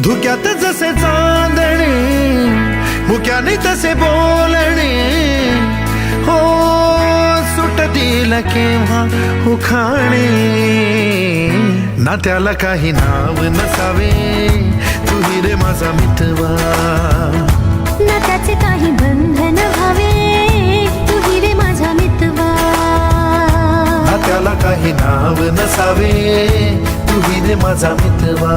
धुक्यात जसे चांदणे मुक्याने तसे बोलणे हो सुटतील केव्हा उखाणे ना त्याला काही नाव नसावे तू रे माझा मितवा ना त्याचे काही बंधन व्हावे तू रे माझा मितवा ना त्याला काही नाव नसावे तू रे माझा मितवा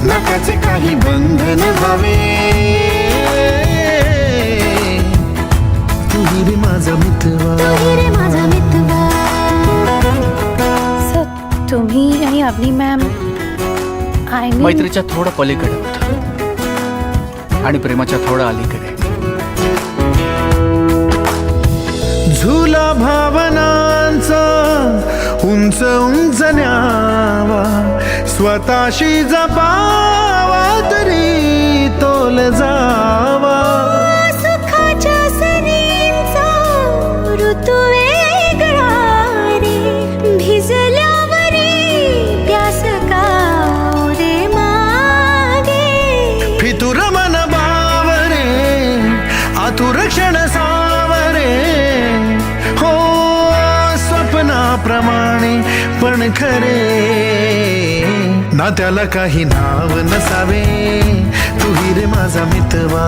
ना त्याचे काही बंधन व्हावे तू रे माझा मितवा तू रे माझा मितवा तुम्ही आणि अवनी मॅम मैत्रीच्या थोडं पलीकडे होतं आणि प्रेमाच्या थोडं अलीकडे. झुला भावनांचा उंच उंच न्यावा स्वतःशी जपावा तरी तोल जावा सुखाच्या सरींचा ऋतू वेगळा रे भिजल्यावरी प्यास का रे मागे फितुर मन बावरे आतुर क्षण सावरे हो स्वप्नाप्रमाणे पण खरे ना त्याला काही नाव नसावे तू रे माझा मितवा